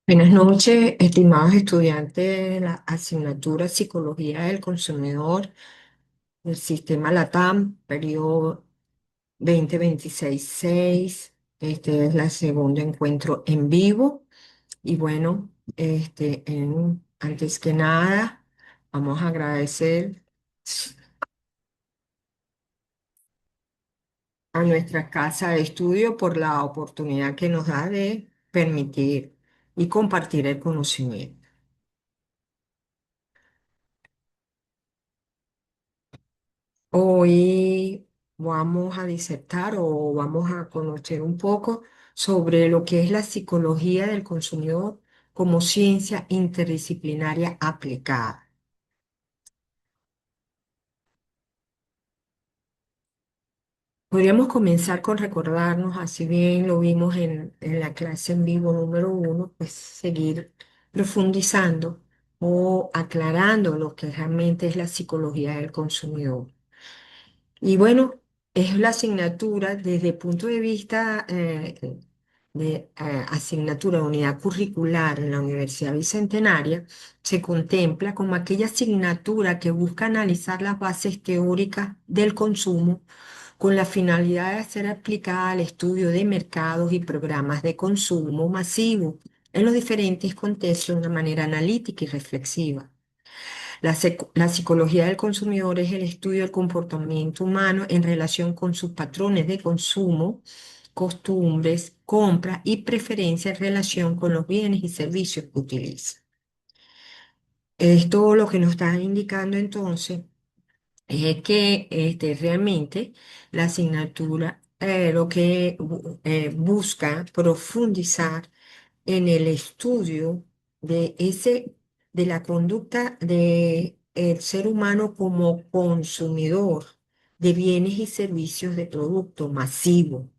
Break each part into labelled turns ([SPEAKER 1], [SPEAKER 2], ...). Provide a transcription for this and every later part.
[SPEAKER 1] Buenas noches, estimados estudiantes de la asignatura Psicología del Consumidor del Sistema LATAM, periodo 2026-6. Este es el segundo encuentro en vivo. Y bueno, antes que nada, vamos a agradecer a nuestra casa de estudio por la oportunidad que nos da de permitir y compartir el conocimiento. Hoy vamos a disertar o vamos a conocer un poco sobre lo que es la psicología del consumidor como ciencia interdisciplinaria aplicada. Podríamos comenzar con recordarnos, así bien lo vimos en la clase en vivo número 1, pues seguir profundizando o aclarando lo que realmente es la psicología del consumidor. Y bueno, es la asignatura desde el punto de vista de asignatura de unidad curricular en la Universidad Bicentenaria, se contempla como aquella asignatura que busca analizar las bases teóricas del consumo con la finalidad de ser aplicada al estudio de mercados y programas de consumo masivo en los diferentes contextos de una manera analítica y reflexiva. La psicología del consumidor es el estudio del comportamiento humano en relación con sus patrones de consumo, costumbres, compras y preferencias en relación con los bienes y servicios que utiliza. Esto lo que nos está indicando entonces es que realmente la asignatura lo que busca profundizar en el estudio de de la conducta del ser humano como consumidor de bienes y servicios de producto masivo.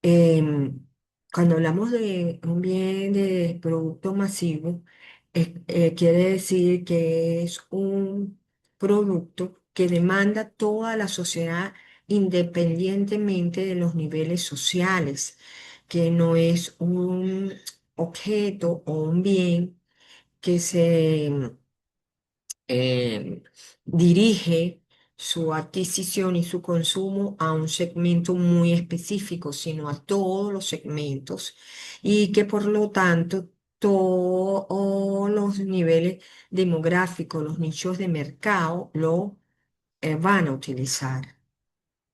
[SPEAKER 1] Em, Cuando hablamos de un bien de producto masivo, quiere decir que es un producto que demanda toda la sociedad independientemente de los niveles sociales, que no es un objeto o un bien que se eh, dirige su adquisición y su consumo a un segmento muy específico, sino a todos los segmentos y que por lo tanto todos los niveles demográficos, los nichos de mercado lo van a utilizar.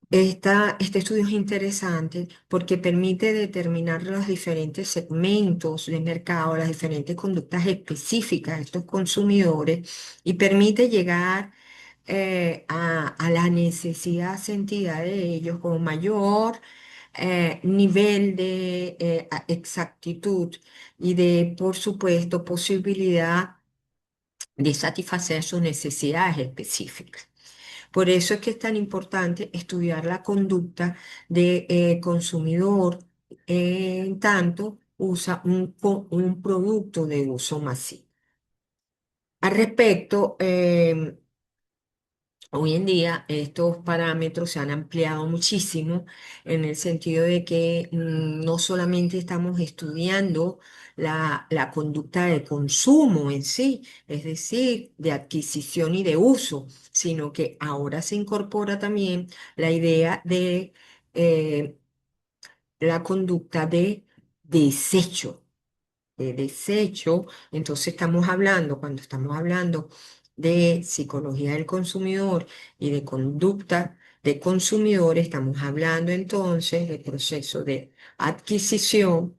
[SPEAKER 1] Este estudio es interesante porque permite determinar los diferentes segmentos de mercado, las diferentes conductas específicas de estos consumidores y permite llegar a la necesidad sentida de ellos con mayor nivel de exactitud y de, por supuesto, posibilidad de satisfacer sus necesidades específicas. Por eso es que es tan importante estudiar la conducta del consumidor en tanto usa un producto de uso masivo. Al respecto, hoy en día estos parámetros se han ampliado muchísimo en el sentido de que no solamente estamos estudiando la conducta de consumo en sí, es decir, de adquisición y de uso, sino que ahora se incorpora también la idea de eh, la conducta desecho de desecho. Entonces estamos hablando, cuando estamos hablando de psicología del consumidor y de conducta de consumidor, estamos hablando entonces del proceso de adquisición,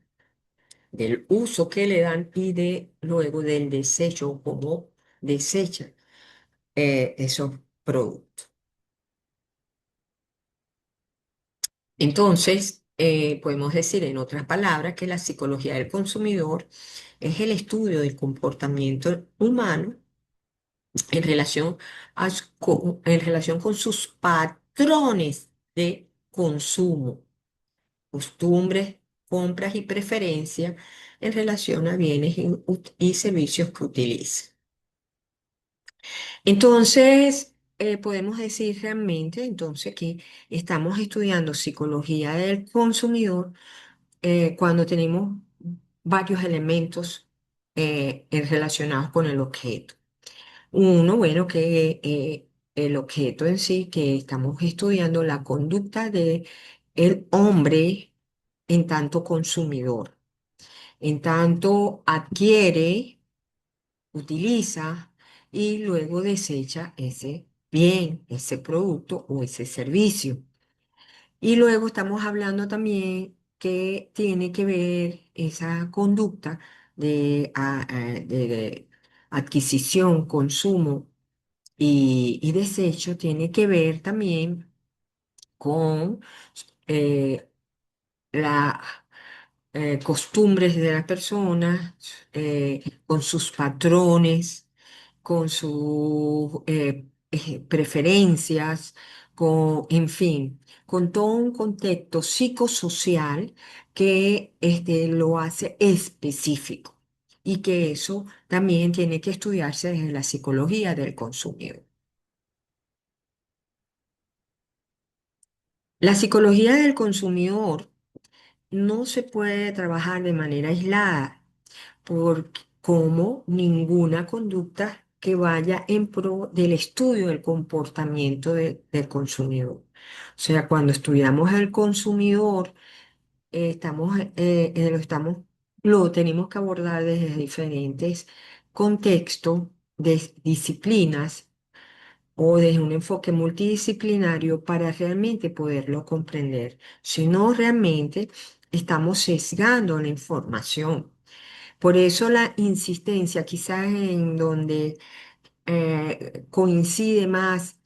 [SPEAKER 1] del uso que le dan y de luego del desecho, cómo desecha esos productos. Entonces, podemos decir en otras palabras que la psicología del consumidor es el estudio del comportamiento humano en relación, en relación con sus patrones de consumo, costumbres, compras y preferencias en relación a bienes y servicios que utiliza. Entonces, podemos decir realmente entonces que estamos estudiando psicología del consumidor cuando tenemos varios elementos relacionados con el objeto. Uno, bueno, que el objeto en sí, que estamos estudiando la conducta de el hombre en tanto consumidor, en tanto adquiere, utiliza y luego desecha ese bien, ese producto o ese servicio. Y luego estamos hablando también que tiene que ver esa conducta de adquisición, consumo y desecho, tiene que ver también con eh, las costumbres de las personas, con sus patrones, con sus preferencias, en fin, con todo un contexto psicosocial que lo hace específico y que eso también tiene que estudiarse desde la psicología del consumidor. La psicología del consumidor no se puede trabajar de manera aislada como ninguna conducta que vaya en pro del estudio del comportamiento del consumidor. O sea, cuando estudiamos al consumidor, lo tenemos que abordar desde diferentes contextos, de disciplinas o desde un enfoque multidisciplinario para realmente poderlo comprender. Si no, realmente estamos sesgando la información. Por eso la insistencia, quizás en donde coincide más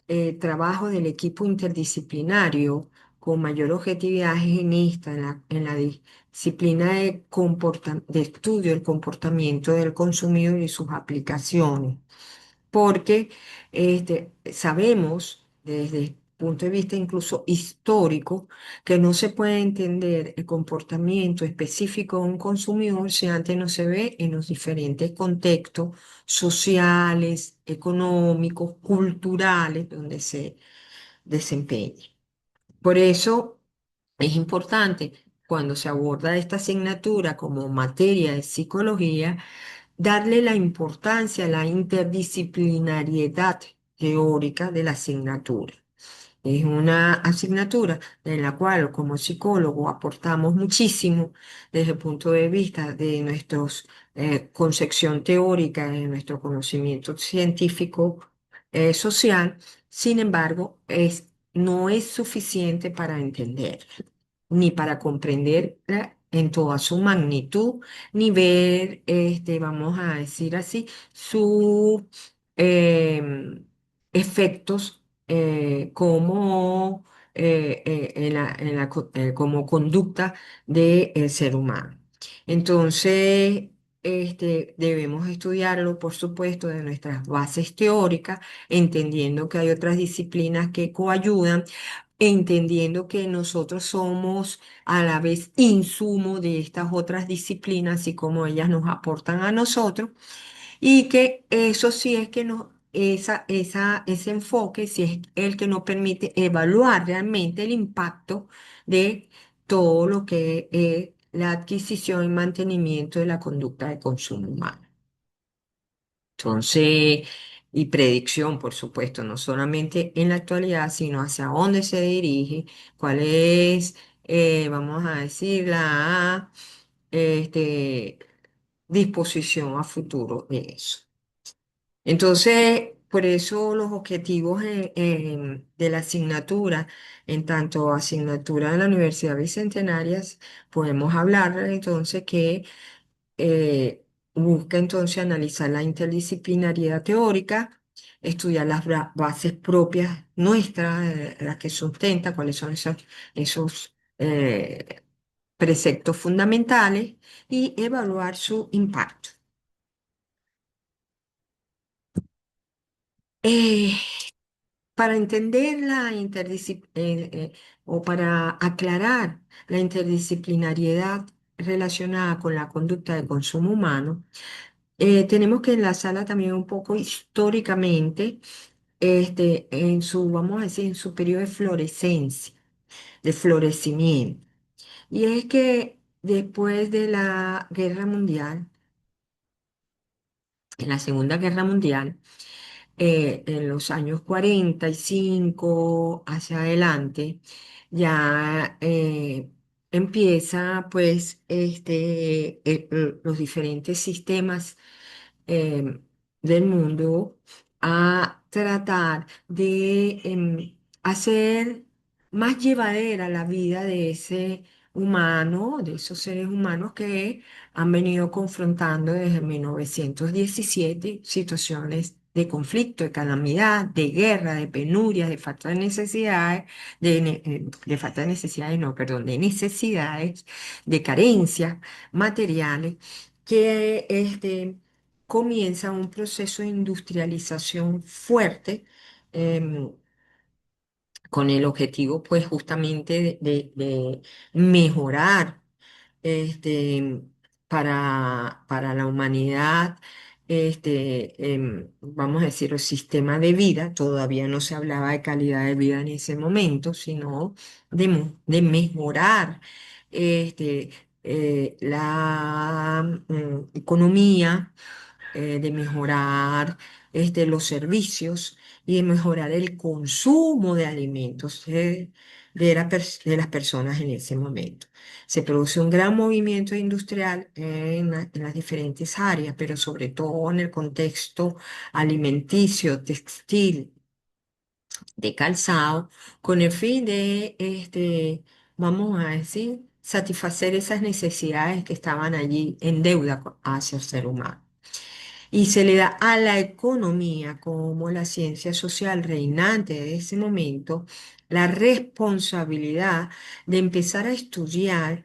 [SPEAKER 1] el trabajo del equipo interdisciplinario con mayor objetividad es en esta, en la disciplina de estudio del comportamiento del consumidor y sus aplicaciones porque sabemos desde el punto de vista incluso histórico que no se puede entender el comportamiento específico de un consumidor si antes no se ve en los diferentes contextos sociales, económicos, culturales donde se desempeña. Por eso es importante cuando se aborda esta asignatura como materia de psicología, darle la importancia a la interdisciplinariedad teórica de la asignatura. Es una asignatura en la cual como psicólogo aportamos muchísimo desde el punto de vista de nuestra concepción teórica, de nuestro conocimiento científico social. Sin embargo, no es suficiente para entender ni para comprenderla en toda su magnitud, ni ver, vamos a decir así, sus efectos como, como conducta del ser humano. Entonces, debemos estudiarlo, por supuesto, de nuestras bases teóricas, entendiendo que hay otras disciplinas que coayudan entendiendo que nosotros somos a la vez insumo de estas otras disciplinas y como ellas nos aportan a nosotros, y que eso sí es que ese enfoque sí es el que nos permite evaluar realmente el impacto de todo lo que es la adquisición y mantenimiento de la conducta de consumo humano. Entonces, y predicción, por supuesto, no solamente en la actualidad, sino hacia dónde se dirige, cuál es, vamos a decir, la este, disposición a futuro de eso. Entonces, por eso los objetivos de la asignatura, en tanto asignatura de la Universidad Bicentenaria, podemos hablar entonces que busca entonces analizar la interdisciplinariedad teórica, estudiar las bases propias nuestras, las que sustenta, cuáles son esos preceptos fundamentales y evaluar su impacto. Eh, para entender o para aclarar la interdisciplinariedad relacionada con la conducta de consumo humano, tenemos que enlazarla también un poco históricamente, vamos a decir, en su periodo de florescencia, de florecimiento. Y es que después de la Guerra Mundial, en la Segunda Guerra Mundial, en los años 45 hacia adelante, ya empieza pues los diferentes sistemas eh, del mundo a tratar de hacer más llevadera la vida de ese humano, de esos seres humanos que han venido confrontando desde 1917 situaciones de conflicto, de calamidad, de guerra, de penuria, de falta de necesidades, de falta de necesidades, no, perdón, de necesidades, de carencias materiales, que comienza un proceso de industrialización fuerte, em, con el objetivo, pues, justamente de mejorar este, para la humanidad, vamos a decir, el sistema de vida. Todavía no se hablaba de calidad de vida en ese momento, sino de mejorar este, la economía, de mejorar los servicios y de mejorar el consumo de alimentos de las personas en ese momento. Se produce un gran movimiento industrial en las diferentes áreas, pero sobre todo en el contexto alimenticio, textil, de calzado, con el fin de, vamos a decir, satisfacer esas necesidades que estaban allí en deuda hacia el ser humano. Y se le da a la economía como la ciencia social reinante de ese momento la responsabilidad de empezar a estudiar,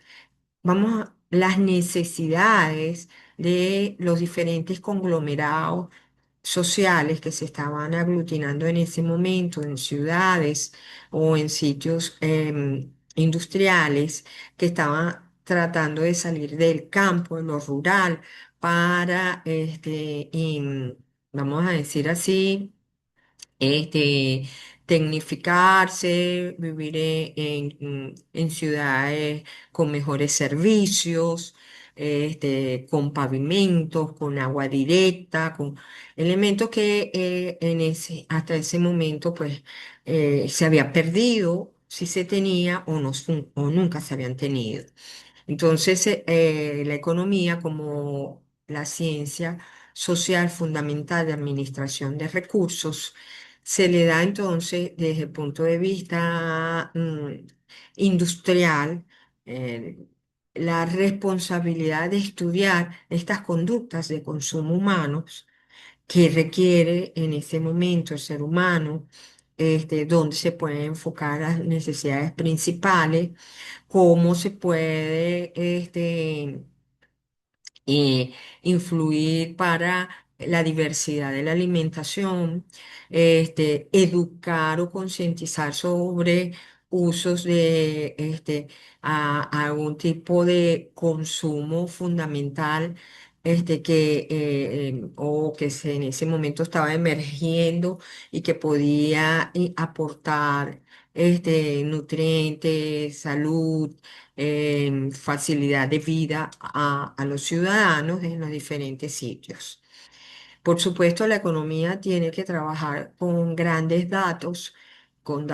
[SPEAKER 1] las necesidades de los diferentes conglomerados sociales que se estaban aglutinando en ese momento en ciudades o en sitios industriales que estaban tratando de salir del campo, de lo rural, para, vamos a decir así, tecnificarse, vivir en ciudades con mejores servicios, con pavimentos, con agua directa, con elementos que hasta ese momento pues se había perdido, si se tenía o, no, o nunca se habían tenido. Entonces, la economía como la ciencia social fundamental de administración de recursos se le da entonces desde el punto de vista industrial, eh, la responsabilidad de estudiar estas conductas de consumo humanos que requiere en ese momento el ser humano, donde se pueden enfocar las necesidades principales, cómo se puede eh, influir para la diversidad de la alimentación, educar o concientizar sobre usos de algún tipo de consumo fundamental, o que en ese momento estaba emergiendo y que podía aportar nutrientes, salud, facilidad de vida a los ciudadanos en los diferentes sitios. Por supuesto, la economía tiene que trabajar con grandes datos, con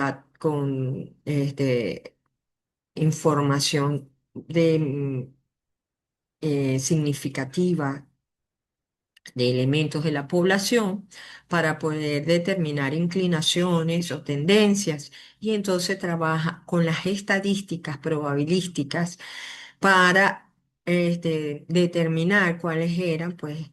[SPEAKER 1] información significativa de elementos de la población para poder determinar inclinaciones o tendencias, y entonces trabaja con las estadísticas probabilísticas para determinar cuáles eran pues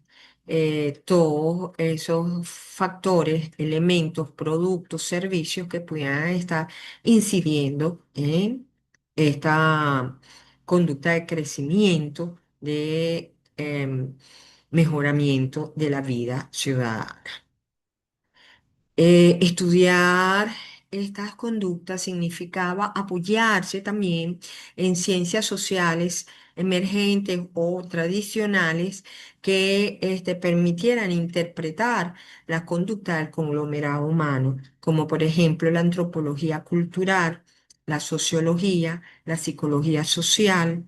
[SPEAKER 1] todos esos factores, elementos, productos, servicios que pudieran estar incidiendo en esta conducta de crecimiento, de mejoramiento de la vida ciudadana. Estudiar estas conductas significaba apoyarse también en ciencias sociales emergentes o tradicionales que permitieran interpretar la conducta del conglomerado humano, como por ejemplo la antropología cultural, la sociología, la psicología social,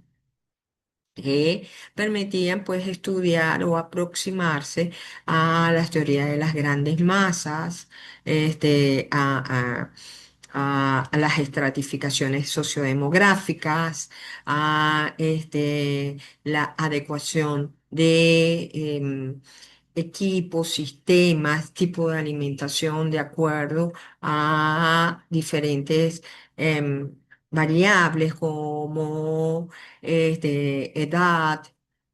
[SPEAKER 1] que permitían pues estudiar o aproximarse a las teorías de las grandes masas, este, a las estratificaciones sociodemográficas, a la adecuación de equipos, sistemas, tipo de alimentación de acuerdo a diferentes em, variables como edad,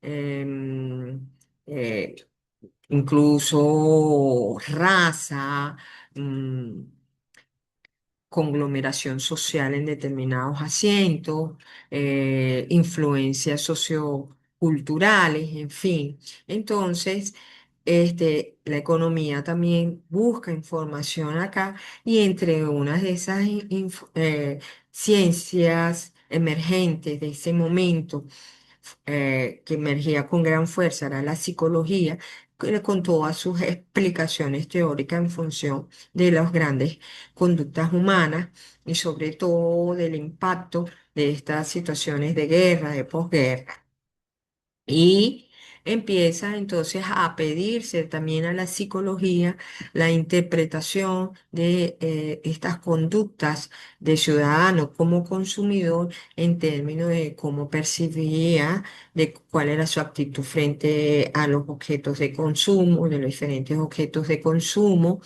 [SPEAKER 1] em, eh, incluso raza, mm, conglomeración social en determinados asientos, influencias socioculturales, en fin. Entonces, la economía también busca información acá y entre unas de esas ciencias emergentes de ese momento que emergía con gran fuerza era la psicología, con todas sus explicaciones teóricas en función de las grandes conductas humanas y sobre todo del impacto de estas situaciones de guerra, de posguerra. Y empieza entonces a pedirse también a la psicología la interpretación de estas conductas de ciudadano como consumidor en términos de cómo percibía, de cuál era su actitud frente a los objetos de consumo, de los diferentes objetos de consumo,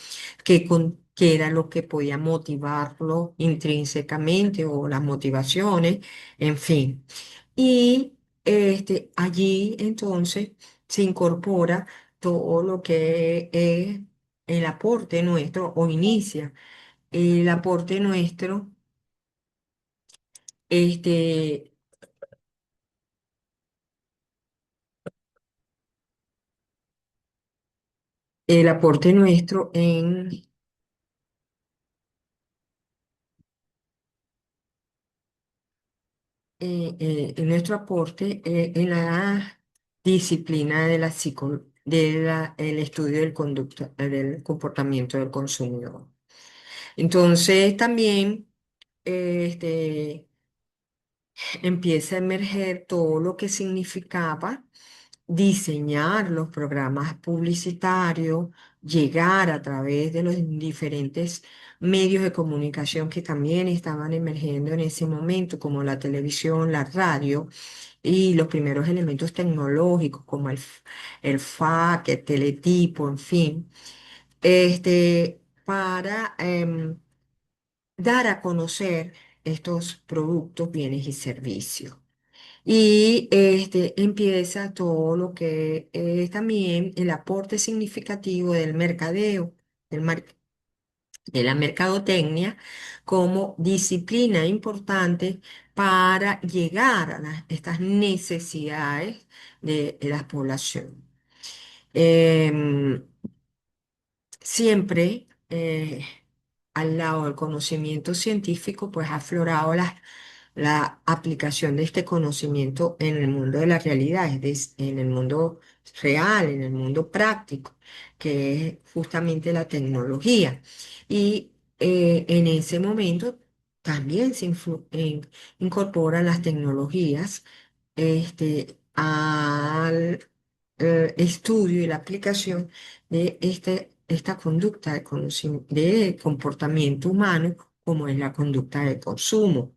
[SPEAKER 1] qué era lo que podía motivarlo intrínsecamente o las motivaciones, en fin. Y allí entonces se incorpora todo lo que es el aporte nuestro o inicia el aporte nuestro, este, el aporte nuestro en nuestro aporte en la disciplina de la el estudio del conducta, del comportamiento del consumidor. Entonces también empieza a emerger todo lo que significaba diseñar los programas publicitarios, llegar a través de los diferentes medios de comunicación que también estaban emergiendo en ese momento, como la televisión, la radio y los primeros elementos tecnológicos como el fax, el teletipo, en fin, para dar a conocer estos productos, bienes y servicios. Y empieza todo lo que es también el aporte significativo del mercadeo, del mar- de la mercadotecnia, como disciplina importante para llegar a estas necesidades de la población. Em, Siempre al lado del conocimiento científico, pues ha aflorado la aplicación de este conocimiento en el mundo de la realidad, en el mundo real, en el mundo práctico, que es justamente la tecnología. Y en ese momento también incorporan las tecnologías al estudio y la aplicación de esta conducta de comportamiento humano, como es la conducta de consumo.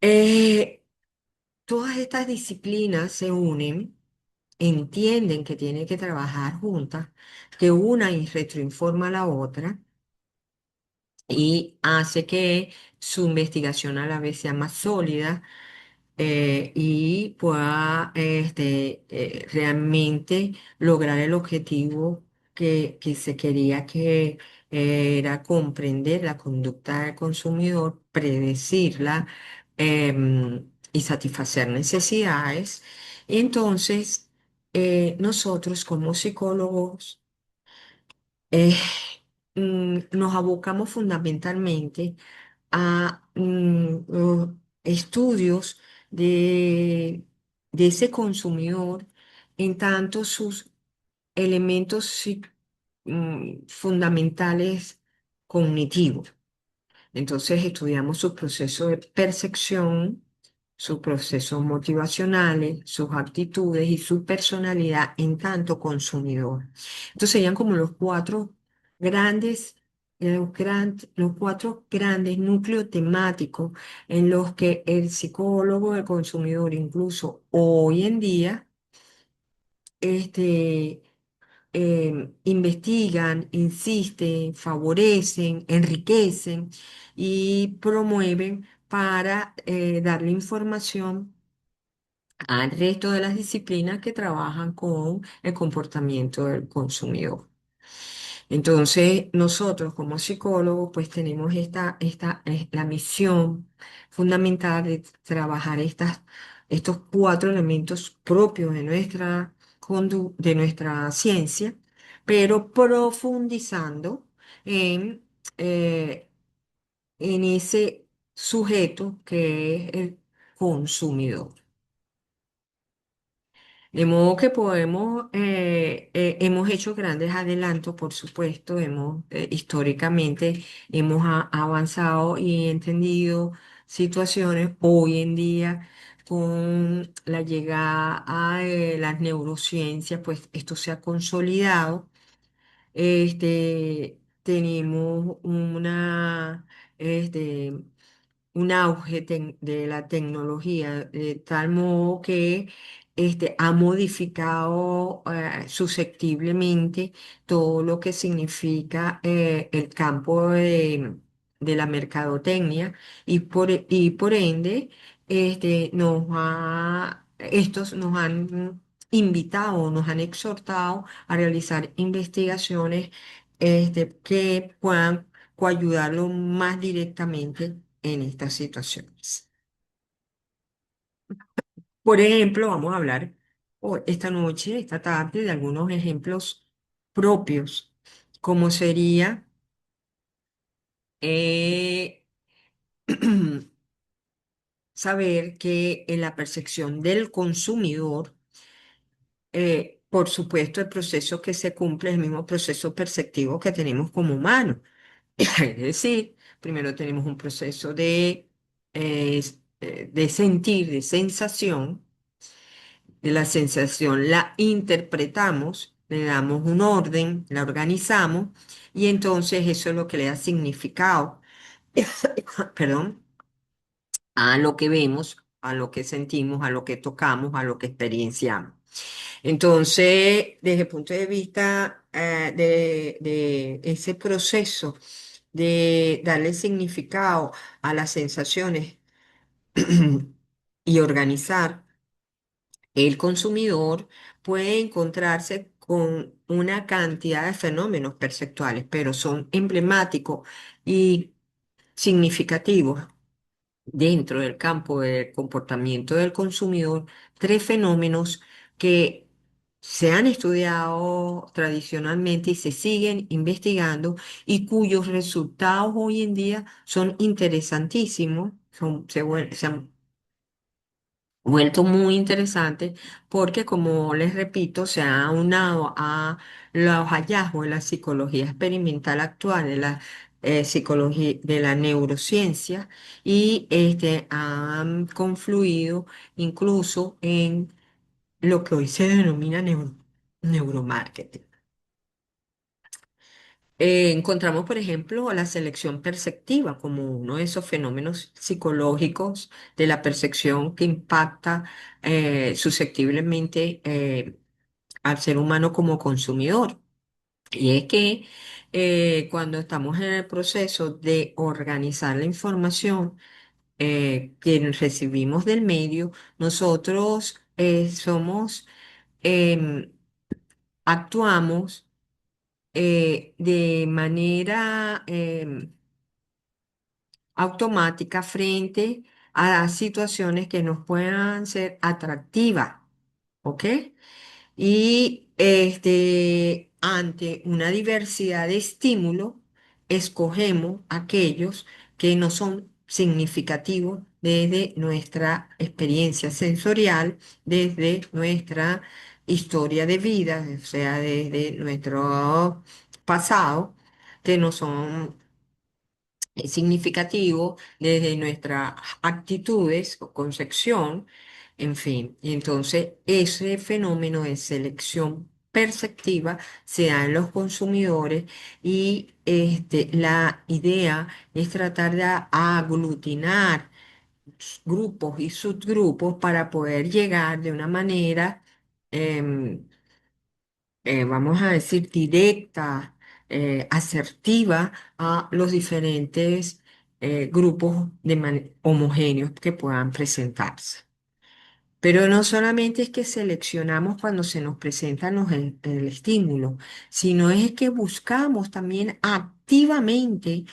[SPEAKER 1] Eh, Todas estas disciplinas se unen, entienden que tienen que trabajar juntas, que una y retroinforma a la otra y hace que su investigación a la vez sea más sólida y pueda realmente lograr el objetivo que se quería, que era comprender la conducta del consumidor, predecirla y satisfacer necesidades. Entonces, nosotros como psicólogos eh, nos abocamos fundamentalmente a los estudios de, de ese consumidor en tanto sus elementos fundamentales cognitivos. Entonces estudiamos su proceso de percepción, sus procesos motivacionales, sus actitudes y su personalidad en tanto consumidor. Estos serían como los cuatro grandes, los cuatro grandes núcleos temáticos en los que el psicólogo del consumidor, incluso hoy en día, este, investigan, insisten, favorecen, enriquecen y promueven para darle información al resto de las disciplinas que trabajan con el comportamiento del consumidor. Entonces, nosotros como psicólogos, pues tenemos la misión fundamental de trabajar estos cuatro elementos propios de de nuestra ciencia, pero profundizando en, eh, en ese sujeto que es el consumidor. De modo que hemos hecho grandes adelantos, por supuesto, históricamente avanzado y entendido situaciones hoy en día con la llegada de las neurociencias, pues esto se ha consolidado. Tenemos este, un auge de la tecnología, de tal modo que ha modificado susceptiblemente todo lo que significa el campo de la mercadotecnia y por ende estos nos han invitado, nos han exhortado a realizar investigaciones que puedan coayudarlo más directamente en estas situaciones. Por ejemplo, vamos a hablar esta noche, esta tarde, de algunos ejemplos propios, como sería eh, saber que en la percepción del consumidor, por supuesto, el proceso que se cumple es el mismo proceso perceptivo que tenemos como humanos. Es decir, primero tenemos un proceso de sentir, de sensación. De la sensación la interpretamos, le damos un orden, la organizamos y entonces eso es lo que le da significado, perdón, a lo que vemos, a lo que sentimos, a lo que tocamos, a lo que experienciamos. Entonces, desde el punto de vista de ese proceso de darle significado a las sensaciones y organizar, el consumidor puede encontrarse con una cantidad de fenómenos perceptuales, pero son emblemáticos y significativos dentro del campo del comportamiento del consumidor, tres fenómenos que se han estudiado tradicionalmente y se siguen investigando y cuyos resultados hoy en día son interesantísimos, se han vuelto muy interesante porque, como les repito, se ha aunado a los hallazgos de la psicología experimental actual, de la psicología, de la neurociencia, y han confluido incluso en lo que hoy se denomina neuromarketing. Encontramos, por ejemplo, la selección perceptiva como uno de esos fenómenos psicológicos de la percepción que impacta susceptiblemente al ser humano como consumidor. Y es que cuando estamos en el proceso de organizar la información que recibimos del medio, nosotros em, actuamos de manera automática frente a situaciones que nos puedan ser atractivas, ¿ok? Y ante una diversidad de estímulos, escogemos aquellos que no son significativos desde nuestra experiencia sensorial, desde nuestra historia de vida, o sea, desde nuestro pasado, que no son Es significativo desde nuestras actitudes o concepción, en fin. Y entonces, ese fenómeno de selección perceptiva se da en los consumidores y la idea es tratar de aglutinar grupos y subgrupos para poder llegar de una manera, em, vamos a decir, directa, asertiva a los diferentes grupos homogéneos que puedan presentarse. Pero no solamente es que seleccionamos cuando se nos presenta el estímulo, sino es que buscamos también activamente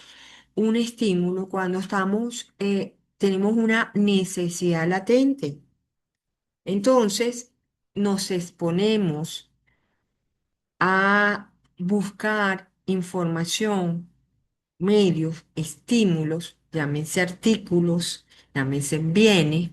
[SPEAKER 1] un estímulo cuando tenemos una necesidad latente. Entonces, nos exponemos a buscar información, medios, estímulos, llámense artículos, llámense bienes,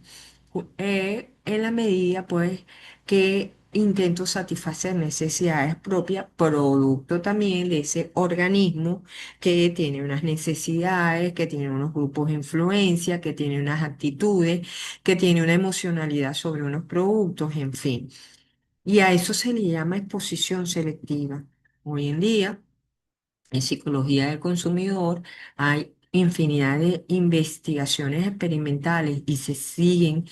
[SPEAKER 1] en la medida pues que intento satisfacer necesidades propias, producto también de ese organismo que tiene unas necesidades, que tiene unos grupos de influencia, que tiene unas actitudes, que tiene una emocionalidad sobre unos productos, en fin. Y a eso se le llama exposición selectiva. Hoy en día, en psicología del consumidor, hay infinidad de investigaciones experimentales y se siguen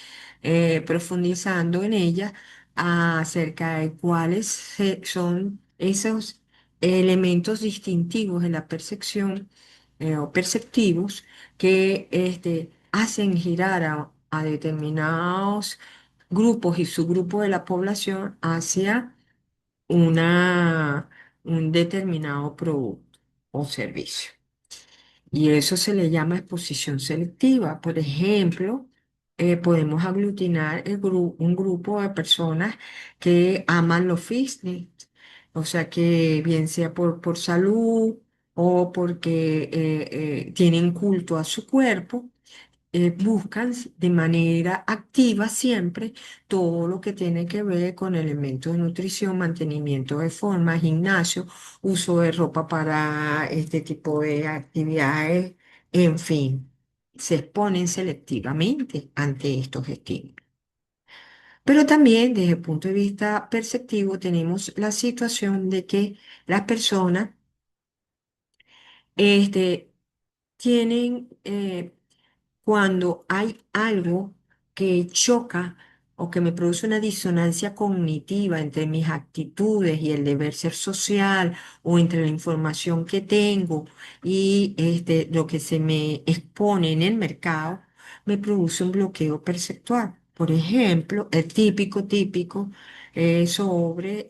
[SPEAKER 1] profundizando en ellas acerca de son esos elementos distintivos de la percepción o perceptivos que hacen girar a determinados grupos y subgrupos de la población hacia una, un determinado producto o servicio. Y eso se le llama exposición selectiva. Por ejemplo, podemos aglutinar un grupo de personas que aman los fitness, o sea que bien sea por salud o porque tienen culto a su cuerpo, buscan de manera activa siempre todo lo que tiene que ver con elementos de nutrición, mantenimiento de forma, gimnasio, uso de ropa para este tipo de actividades, en fin, se exponen selectivamente ante estos estímulos. Pero también desde el punto de vista perceptivo tenemos la situación de que las personas este, tienen cuando hay algo que choca o que me produce una disonancia cognitiva entre mis actitudes y el deber ser social o entre la información que tengo y lo que se me expone en el mercado, me produce un bloqueo perceptual. Por ejemplo, el típico sobre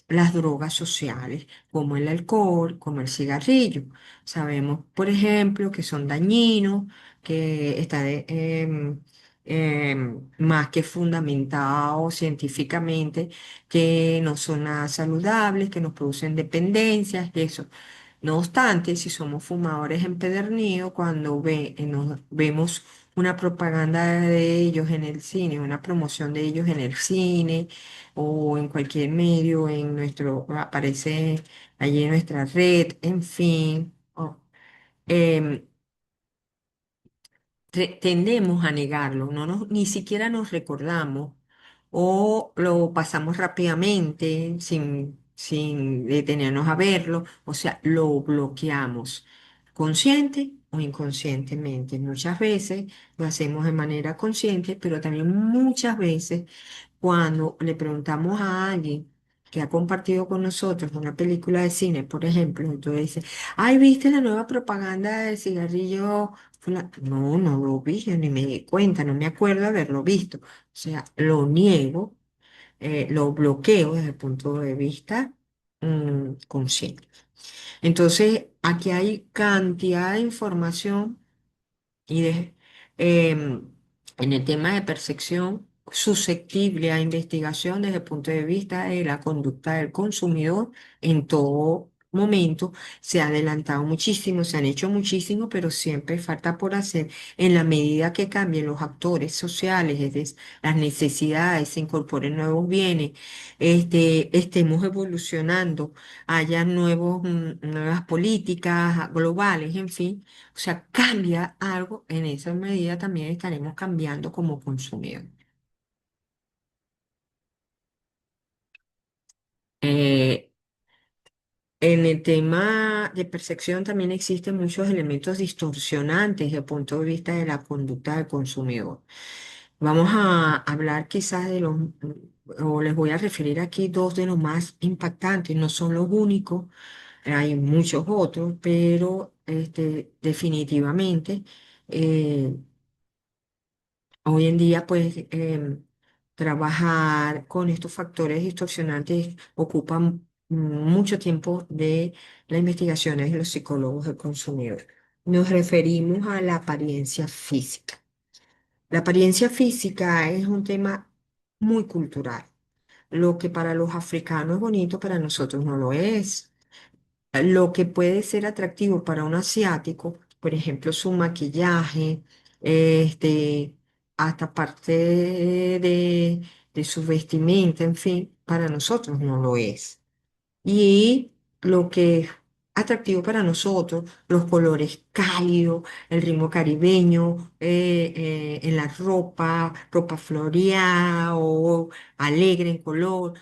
[SPEAKER 1] las drogas sociales, como el alcohol, como el cigarrillo. Sabemos, por ejemplo, que son dañinos, que está más que fundamentado científicamente, que no son nada saludables, que nos producen dependencias, y eso. No obstante, si somos fumadores empedernidos, cuando vemos una propaganda de ellos en el cine, una promoción de ellos en el cine o en cualquier medio, aparece allí en nuestra red, en fin. em, Tendemos a negarlo, ni siquiera nos recordamos o lo pasamos rápidamente sin detenernos a verlo, o sea, lo bloqueamos consciente o inconscientemente. Muchas veces lo hacemos de manera consciente, pero también muchas veces cuando le preguntamos a alguien que ha compartido con nosotros una película de cine, por ejemplo, entonces dice, ay, ¿viste la nueva propaganda del cigarrillo? No, no lo vi, yo ni me di cuenta, no me acuerdo de haberlo visto. O sea, lo niego, lo bloqueo desde el punto de vista consciente. Entonces, aquí hay cantidad de información y en el tema de percepción susceptible a investigación desde el punto de vista de la conducta del consumidor en todo. momento se ha adelantado muchísimo, se han hecho muchísimo, pero siempre falta por hacer en la medida que cambien los actores sociales, es decir, las necesidades, se incorporen nuevos bienes, estemos evolucionando, haya nuevas políticas globales, en fin, o sea, cambia algo, en esa medida también estaremos cambiando como consumidores. Eh, En el tema de percepción también existen muchos elementos distorsionantes desde el punto de vista de la conducta del consumidor. Vamos a hablar quizás o les voy a referir aquí dos de los más impactantes, no son los únicos, hay muchos otros, pero definitivamente eh, hoy en día pues trabajar con estos factores distorsionantes ocupa mucho tiempo de las investigaciones de los psicólogos del consumidor. Nos referimos a la apariencia física. La apariencia física es un tema muy cultural. Lo que para los africanos es bonito, para nosotros no lo es. Lo que puede ser atractivo para un asiático, por ejemplo, su maquillaje, este, hasta parte de su vestimenta, en fin, para nosotros no lo es. Y lo que es atractivo para nosotros, los colores cálidos, el ritmo caribeño, en la ropa floreada o alegre en color,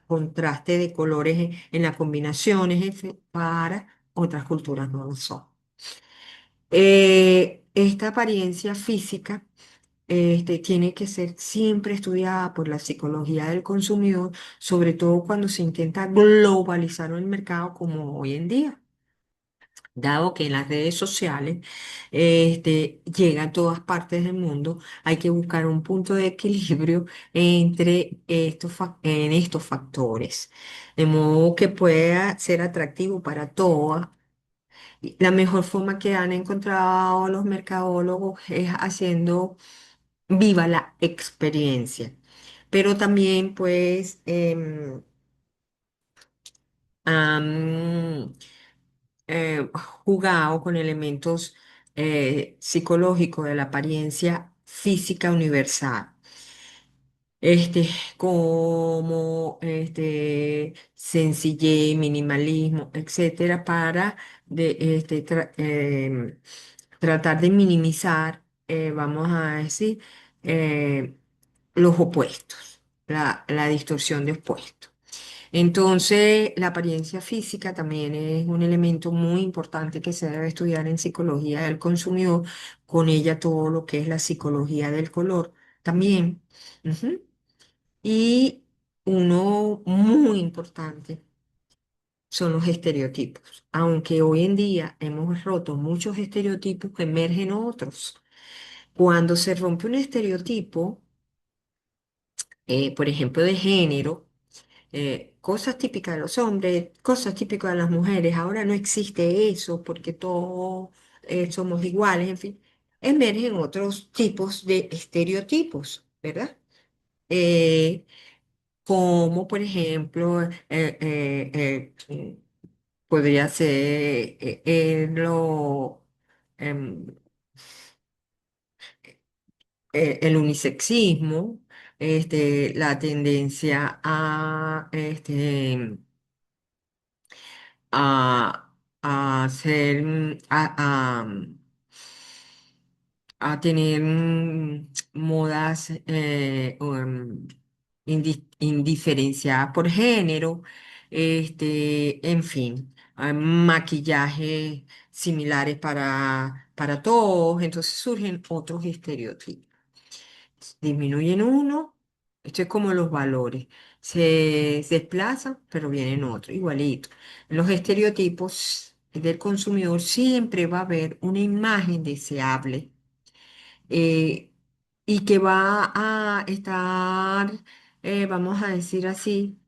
[SPEAKER 1] contraste de colores en las combinaciones, en fin, para otras culturas no lo son. Esta apariencia física tiene que ser siempre estudiada por la psicología del consumidor, sobre todo cuando se intenta globalizar el mercado como hoy en día, dado que las redes sociales llegan a todas partes del mundo, hay que buscar un punto de equilibrio entre en estos factores, de modo que pueda ser atractivo para todas. Y la mejor forma que han encontrado los mercadólogos es haciendo viva la experiencia. Pero también, pues, han jugado con elementos psicológicos de la apariencia física universal. Este, como sencillez, minimalismo, etcétera, para tratar de minimizar, vamos a decir, eh, los opuestos, la distorsión de opuestos. Entonces, la apariencia física también es un elemento muy importante que se debe estudiar en psicología del consumidor, con ella todo lo que es la psicología del color también. Ujú. Y uno muy importante son los estereotipos. Aunque hoy en día hemos roto muchos estereotipos, emergen otros. Cuando se rompe un estereotipo, por ejemplo, de género, cosas típicas de los hombres, cosas típicas de las mujeres, ahora no existe eso porque todos somos iguales, en fin, emergen otros tipos de estereotipos, ¿verdad? Eh, Como por ejemplo, podría ser em, el unisexismo, la tendencia a ser, a tener modas indiferenciadas por género, en fin, maquillajes similares para todos, entonces surgen otros estereotipos. Disminuyen uno, esto es como los valores, se desplazan, pero vienen otros, igualito. Los estereotipos del consumidor siempre va a haber una imagen deseable eh, y que va a estar, vamos a decir así,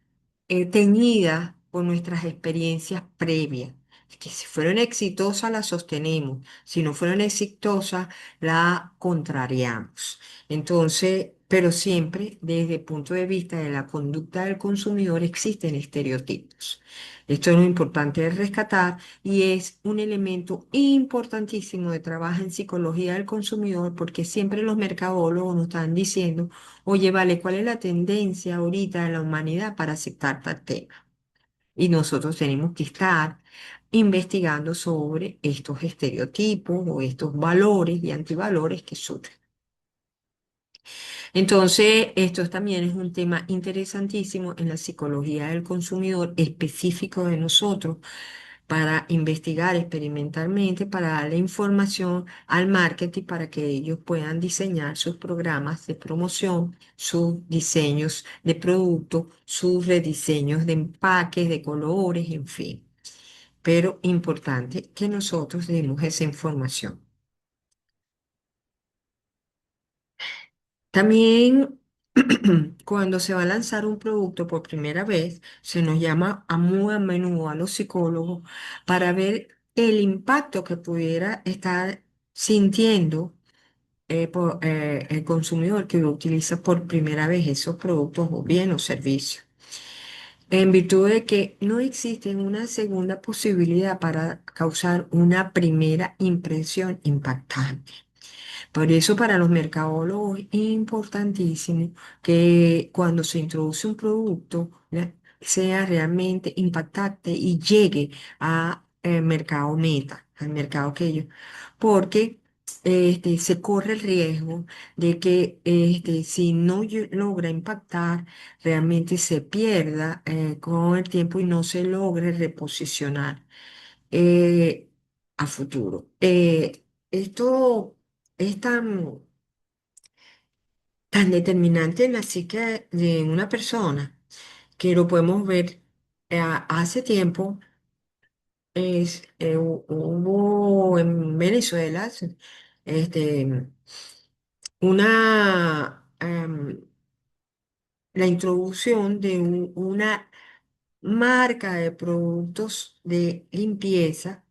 [SPEAKER 1] teñida por nuestras experiencias previas. Que si fueron exitosas, las sostenemos. Si no fueron exitosas, la contrariamos. Entonces, pero siempre desde el punto de vista de la conducta del consumidor existen estereotipos. Esto es lo importante de rescatar y es un elemento importantísimo de trabajo en psicología del consumidor porque siempre los mercadólogos nos están diciendo, oye, vale, ¿cuál es la tendencia ahorita de la humanidad para aceptar tal tema? Y nosotros tenemos que estar investigando sobre estos estereotipos o estos valores y antivalores que surgen. Entonces, esto también es un tema interesantísimo en la psicología del consumidor específico de nosotros para investigar experimentalmente, para darle información al marketing para que ellos puedan diseñar sus programas de promoción, sus diseños de productos, sus rediseños de empaques, de colores, en fin. Pero importante que nosotros demos esa información. También cuando se va a lanzar un producto por primera vez, se nos llama a muy a menudo a los psicólogos para ver el impacto que pudiera estar sintiendo el consumidor que utiliza por primera vez esos productos o bien o servicios. En virtud de que no existe una segunda posibilidad para causar una primera impresión impactante. Por eso para los mercadólogos es importantísimo que cuando se introduce un producto sea realmente impactante y llegue a mercado meta, al mercado que ellos, porque se corre el riesgo de que si no logra impactar, realmente se pierda con el tiempo y no se logre reposicionar eh, a futuro. Esto es tan determinante en la psique de una persona que lo podemos ver hace tiempo. Hubo en Venezuela este, la introducción de una marca de productos de limpieza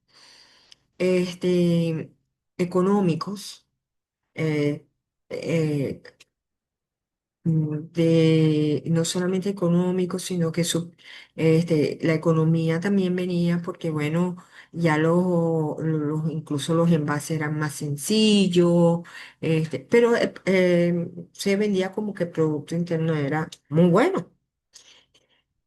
[SPEAKER 1] económicos eh, eh, no solamente económicos, sino que la economía también venía porque, bueno, ya incluso los envases eran más sencillos, pero se vendía como que el Producto Interno era muy bueno.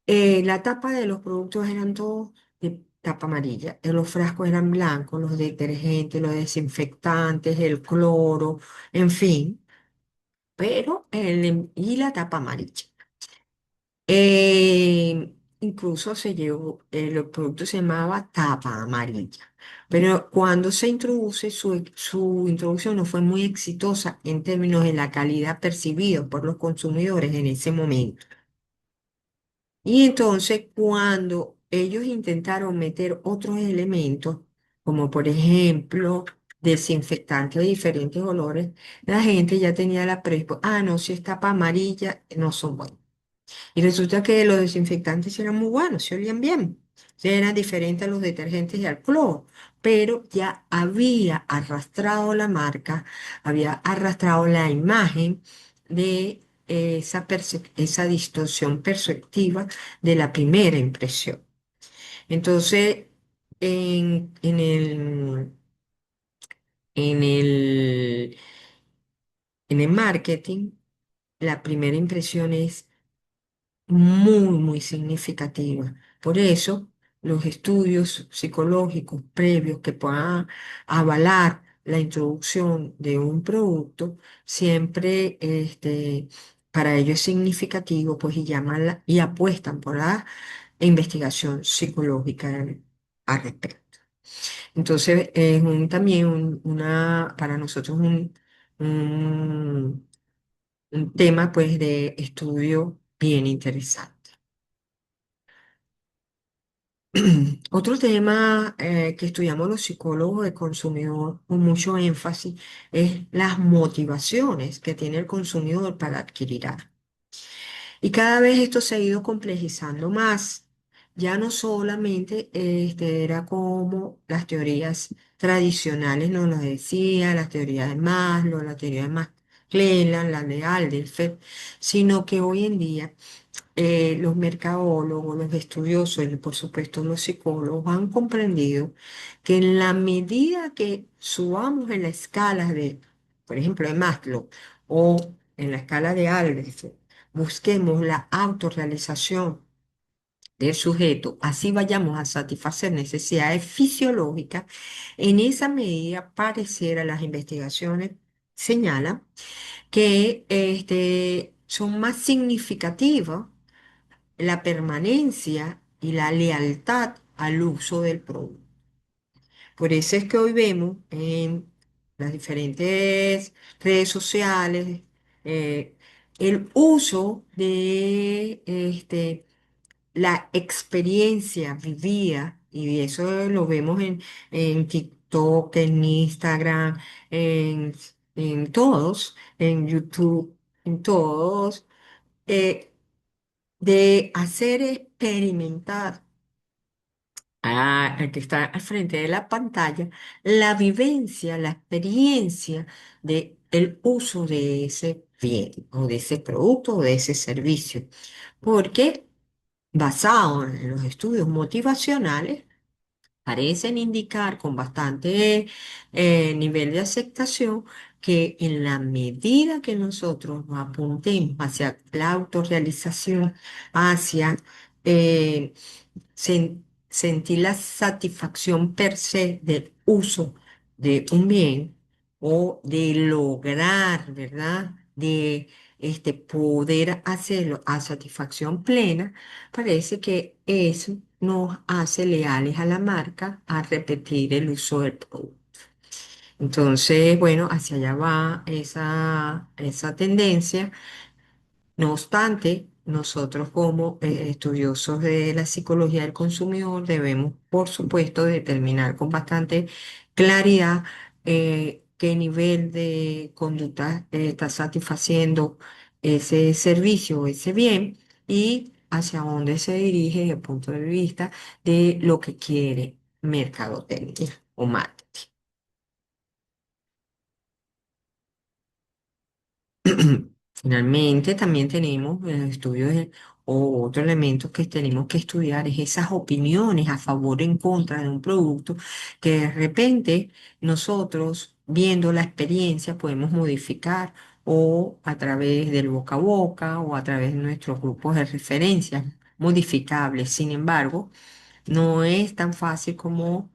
[SPEAKER 1] La tapa de los productos eran todos de tapa amarilla, los frascos eran blancos, los detergentes, los desinfectantes, el cloro, en fin, pero y la tapa amarilla. Incluso el producto se llamaba tapa amarilla, pero cuando se introduce, su introducción no fue muy exitosa en términos de la calidad percibida por los consumidores en ese momento. Y entonces cuando ellos intentaron meter otros elementos, como por ejemplo desinfectantes de diferentes olores, la gente ya tenía no, si es tapa amarilla, no son buenos. Y resulta que los desinfectantes eran muy buenos, se olían bien. Eran diferentes a los detergentes y al cloro, pero ya había arrastrado la marca, había arrastrado la imagen de esa distorsión perceptiva de la primera impresión. Entonces, en en el, en el marketing, la primera impresión es muy significativa. Por eso, los estudios psicológicos previos que puedan avalar la introducción de un producto, siempre para ello es significativo, pues y llaman y apuestan por la investigación psicológica al respecto. Entonces, es también para nosotros un, un tema pues de estudio bien interesante. Otro tema que estudiamos los psicólogos de consumidor con mucho énfasis es las motivaciones que tiene el consumidor para adquirir algo. Y cada vez esto se ha ido complejizando más. Ya no solamente era como las teorías tradicionales nos lo decían, las teorías de Maslow, la teoría de Maslow. Cleland, la de Alderfer, sino que hoy en día los mercadólogos, los estudiosos y por supuesto los psicólogos han comprendido que en la medida que subamos en la escala de, por ejemplo, de Maslow o en la escala de Alderfer, busquemos la autorrealización del sujeto, así vayamos a satisfacer necesidades fisiológicas, en esa medida pareciera las investigaciones señalan que son más significativas la permanencia y la lealtad al uso del producto. Por eso es que hoy vemos en las diferentes redes sociales el uso de la experiencia vivida, y eso lo vemos en TikTok, en Instagram, en, en todos, en YouTube, en todos, eh, de hacer experimentar al que está al frente de la pantalla la vivencia, la experiencia de el uso de ese bien o de ese producto o de ese servicio. Porque basado en los estudios motivacionales, parecen indicar con bastante nivel de aceptación que en la medida que nosotros nos apuntemos hacia la autorrealización, hacia sentir la satisfacción per se del uso de un bien o de lograr, ¿verdad? De poder hacerlo a satisfacción plena, parece que eso nos hace leales a la marca a repetir el uso del producto. Entonces, bueno, hacia allá va esa tendencia. No obstante, nosotros como estudiosos de la psicología del consumidor debemos, por supuesto, determinar con bastante claridad qué nivel de conducta está satisfaciendo ese servicio o ese bien y hacia dónde se dirige desde el punto de vista de lo que quiere mercadotecnia o marketing. Finalmente, también tenemos los estudios o otro elemento que tenemos que estudiar es esas opiniones a favor o en contra de un producto que de repente nosotros, viendo la experiencia, podemos modificar o a través del boca a boca o a través de nuestros grupos de referencia modificables. Sin embargo, no es tan fácil como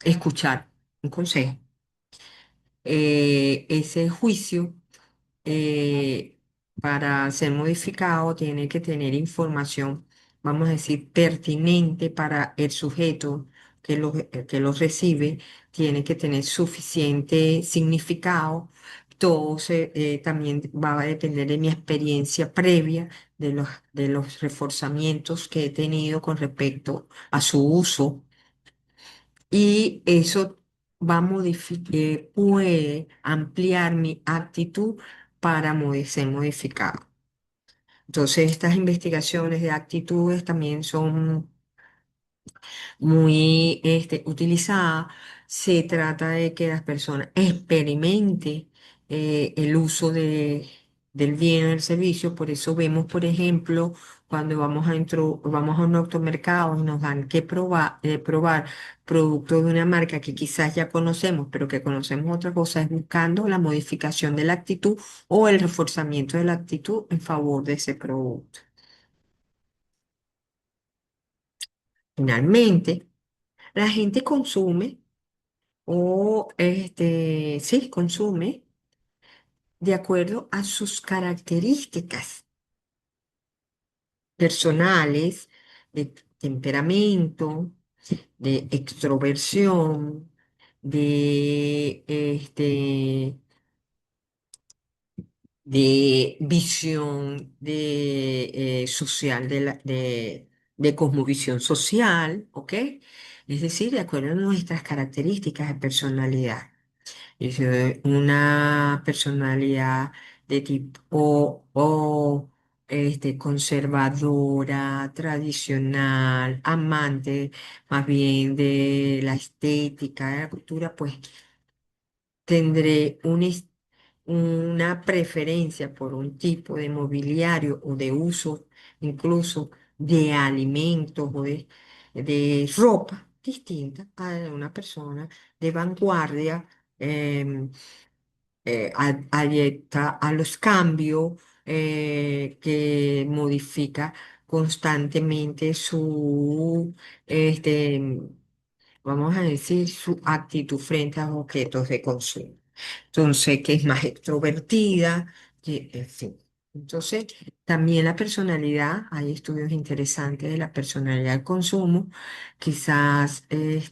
[SPEAKER 1] escuchar un consejo. Ese juicio para ser modificado tiene que tener información, vamos a decir, pertinente para el sujeto que lo recibe, tiene que tener suficiente significado. También va a depender de mi experiencia previa, de los reforzamientos que he tenido con respecto a su uso y eso puede ampliar mi actitud para ser modificado. Entonces, estas investigaciones de actitudes también son muy utilizada. Se trata de que las personas experimenten el uso del bien o del servicio. Por eso vemos, por ejemplo, cuando vamos a un automercado y nos dan que probar productos de una marca que quizás ya conocemos, pero que conocemos otra cosa, es buscando la modificación de la actitud o el reforzamiento de la actitud en favor de ese producto. Finalmente, la gente consume sí, consume de acuerdo a sus características personales, de temperamento, de extroversión, de visión social, de cosmovisión social, ¿ok? Es decir, de acuerdo a nuestras características de personalidad. Yo soy una personalidad de tipo conservadora, tradicional, amante más bien de la estética, de la cultura, pues tendré una preferencia por un tipo de mobiliario o de uso, incluso de alimentos o de ropa distinta a una persona de vanguardia, em, adapta a los cambios, que modifica constantemente su, este, vamos a decir, su actitud frente a los objetos de consumo. Entonces, que es más extrovertida, en fin. Entonces, también la personalidad, hay estudios interesantes de la personalidad del consumo, quizás eh,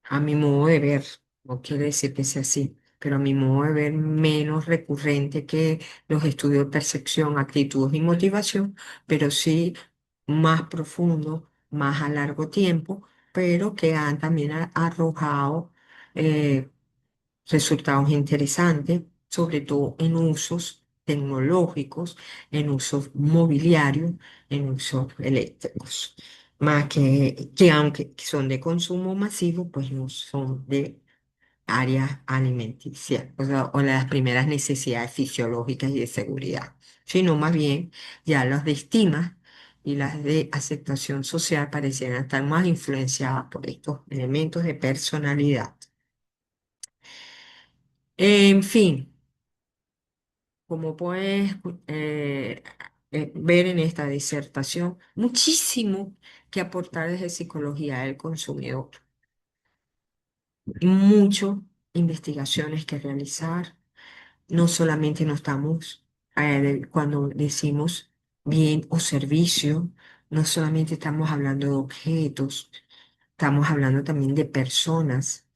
[SPEAKER 1] a mi modo de ver, no quiere decir que sea así, pero a mi modo de ver menos recurrente que los estudios de percepción, actitudes y motivación, pero sí más profundo, más a largo tiempo, pero que han también arrojado eh, resultados interesantes, sobre todo en usos tecnológicos, en usos mobiliarios, en usos eléctricos. Más que aunque son de consumo masivo, pues no son de áreas alimenticias, o sea, o las primeras necesidades fisiológicas y de seguridad, sino más bien ya las de estima y las de aceptación social parecieran estar más influenciadas por estos elementos de personalidad. En fin, como puedes eh, ver en esta disertación, muchísimo que aportar desde psicología del consumidor, mucho investigaciones que realizar. No solamente nos estamos, cuando decimos bien o servicio, no solamente estamos hablando de objetos, estamos hablando también de personas,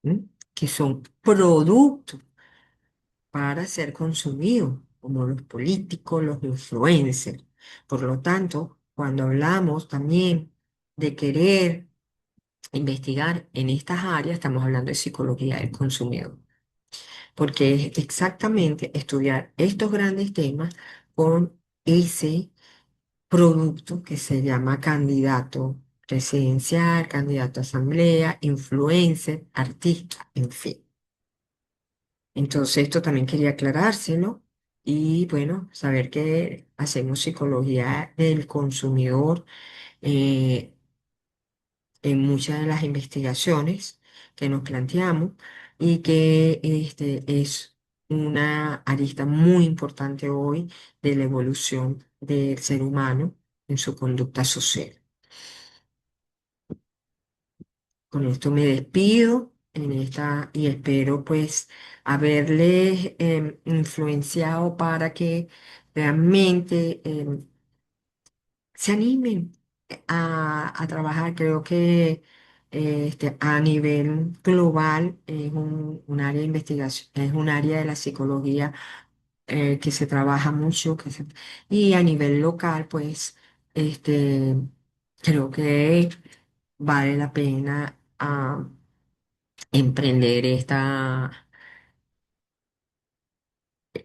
[SPEAKER 1] ¿m? Que son productos para ser consumidos, como los políticos, los influencers. Por lo tanto, cuando hablamos también de querer investigar en estas áreas, estamos hablando de psicología del consumidor, porque es exactamente estudiar estos grandes temas con ese producto que se llama candidato presidencial, candidato a asamblea, influencer, artista, en fin. Entonces, esto también quería aclarárselo y bueno, saber que hacemos psicología del consumidor eh, en muchas de las investigaciones que nos planteamos y que es una arista muy importante hoy de la evolución del ser humano en su conducta social. Con esto me despido en esta y espero pues haberles influenciado para que realmente se animen a trabajar. Creo que a nivel global es un área de investigación, es un área de la psicología que se trabaja mucho, y a nivel local pues este, creo que vale la pena emprender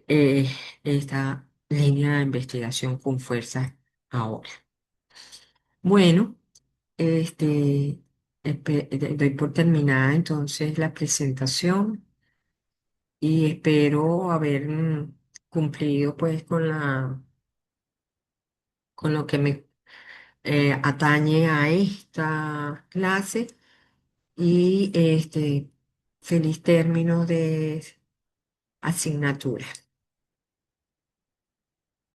[SPEAKER 1] eh, esta línea de investigación con fuerza ahora. Bueno, doy por terminada entonces la presentación y espero haber cumplido pues con lo que me atañe a esta clase y feliz término de asignatura.